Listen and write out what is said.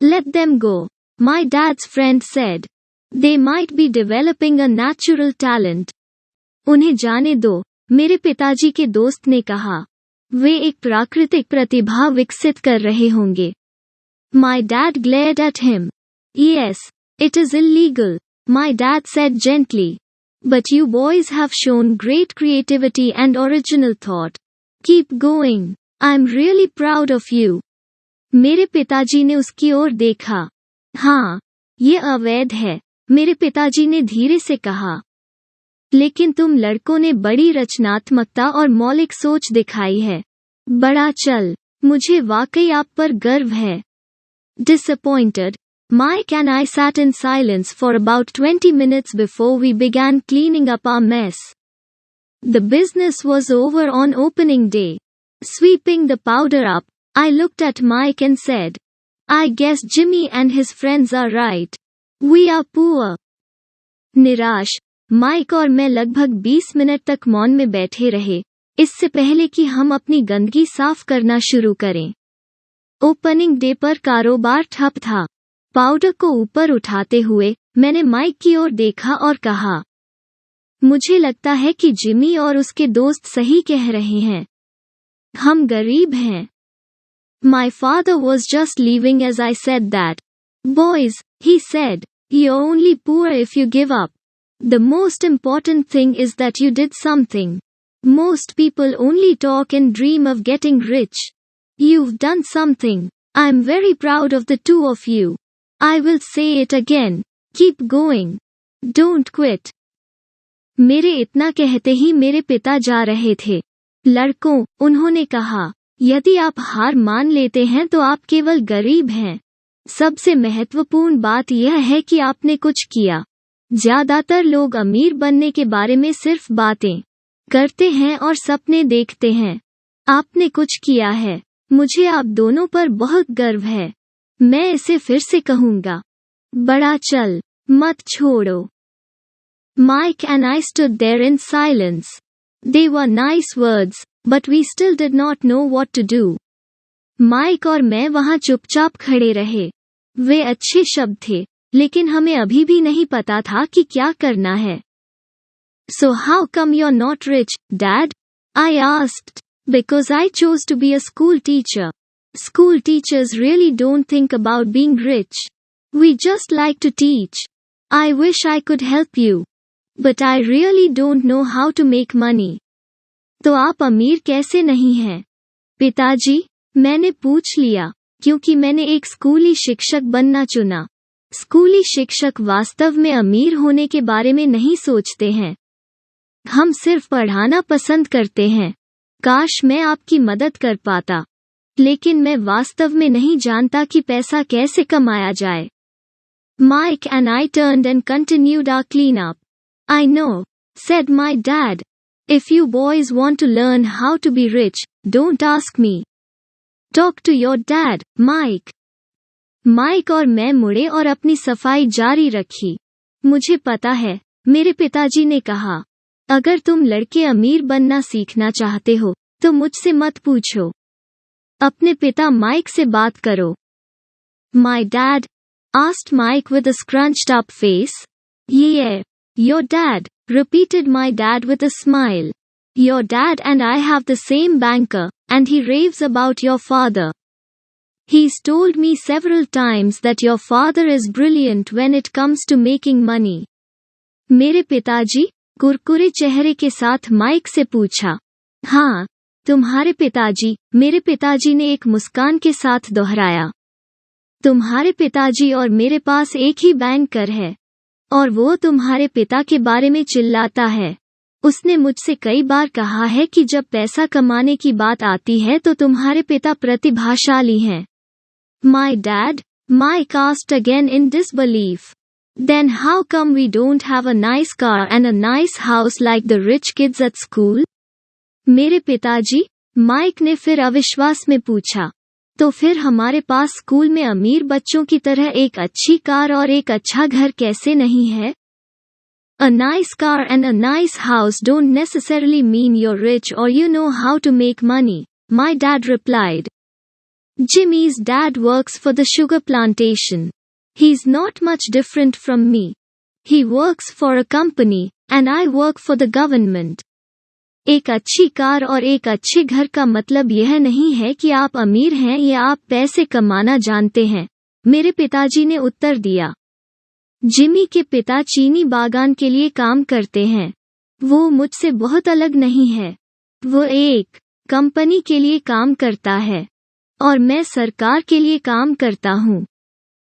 Let them go, my dad's friend said. They might be developing a natural talent. उन्हें जाने दो, मेरे पिताजी के दोस्त ने कहा. वे एक प्राकृतिक प्रतिभा विकसित कर रहे होंगे. My dad glared at him. Yes, it is illegal, my dad said gently. But you boys have shown great creativity and original thought. Keep going. I'm really proud of you. मेरे पिताजी ने उसकी ओर देखा. हाँ, ये अवैध है, मेरे पिताजी ने धीरे से कहा. लेकिन तुम लड़कों ने बड़ी रचनात्मकता और मौलिक सोच दिखाई है. बड़ा चल, मुझे वाकई आप पर गर्व है. Disappointed, Mike and I sat in silence for about 20 minutes before we began cleaning up our mess. The business was over on opening day. Sweeping the powder up, I looked at Mike and said, I guess Jimmy and his friends are right. We are poor. निराश, mic और मैं लगभग 20 minute तक मौन में बैठे रहे, इससे पहले कि हम अपनी गंदगी साफ करना शुरू करें. ओपनिंग डे पर कारोबार ठप था. पाउडर को ऊपर उठाते हुए मैंने माइक की ओर देखा और कहा, मुझे लगता है कि जिमी और उसके दोस्त सही कह रहे हैं. हम गरीब हैं. My father was just leaving as I said that. Boys, he said, you're only poor if you give up. The most important thing is that you did something. Most people only talk and dream of getting rich. You've done something. I'm very proud of the two of you. I will say it again. Keep going. Don't quit. मेरे इतना कहते ही मेरे पिता जा रहे थे. लड़कों, उन्होंने कहा, यदि आप हार मान लेते हैं तो आप केवल गरीब हैं. सबसे महत्वपूर्ण बात यह है कि आपने कुछ किया. ज्यादातर लोग अमीर बनने के बारे में सिर्फ बातें करते हैं और सपने देखते हैं. आपने कुछ किया है. मुझे आप दोनों पर बहुत गर्व है. मैं इसे फिर से कहूंगा. बड़ा चल, मत छोड़ो. Mike and I stood there in silence. They were nice words, but we still did not know what to do. Mike और मैं वहां चुपचाप खड़े रहे. वे अच्छे शब्द थे, लेकिन हमें अभी भी नहीं पता था कि क्या करना है. So how come you're not rich, Dad? I asked. Because I chose to be a school teacher. School teachers really don't think about being rich. We just like to teach. I wish I could help you. But I really don't know how to make money. तो आप अमीर कैसे नहीं हैं? पिताजी, मैंने पूछ लिया, क्योंकि मैंने एक स्कूली शिक्षक बनना चुना. स्कूली शिक्षक वास्तव में अमीर होने के बारे में नहीं सोचते हैं. हम सिर्फ पढ़ाना पसंद करते हैं. काश मैं आपकी मदद कर पाता. लेकिन मैं वास्तव में नहीं जानता कि पैसा कैसे कमाया जाए. Mike and I turned and continued our cleanup. I know, said my dad. If you boys want to learn how to be rich, don't ask me. Talk to your dad, Mike. Mike और मैं मुड़े और अपनी सफाई जारी रखी. मुझे पता है, मेरे पिताजी ने कहा, अगर तुम लड़के अमीर बनना सीखना चाहते हो, तो मुझसे मत पूछो. अपने पिता माइक से बात करो. My dad? asked Mike with a scrunched up face. Yeah, your dad, repeated my dad with a smile. Your dad and I have the same banker, and he raves about your father. He's told me several times that your father is brilliant when it comes to making money. मेरे पिताजी, कुरकुरे चेहरे के साथ mic से पूछा. हाँ, तुम्हारे पिताजी, मेरे पिताजी ने एक मुस्कान के साथ दोहराया. तुम्हारे पिताजी और मेरे पास एक ही बैंकर है. और वो तुम्हारे पिता के बारे में चिल्लाता है. उसने मुझसे कई बार कहा है कि जब पैसा कमाने की बात आती है तो तुम्हारे पिता प्रतिभाशाली हैं. My dad? Mike asked again in disbelief. Then how come we don't have a nice car and a nice house like the rich kids at school? मेरे पिताजी, माइक ने फिर अविश्वास में पूछा. तो फिर हमारे पास स्कूल में अमीर बच्चों की तरह एक अच्छी कार और एक अच्छा घर कैसे नहीं है? A nice car and a nice house don't necessarily mean you're rich or you know how to make money, my dad replied. Jimmy's dad works for the sugar plantation. He's not much different from me. He works for a company, and I work for the government. एक अच्छी car और एक अच्छे घर का मतलब यह नहीं है कि आप अमीर हैं या आप पैसे कमाना जानते हैं, मेरे पिताजी ने उत्तर दिया। जिमी के पिता चीनी बागान के लिए काम करते हैं। वो मुझसे बहुत अलग नहीं है। वो एक कंपनी के लिए काम करता है और मैं सरकार के लिए काम करता हूँ।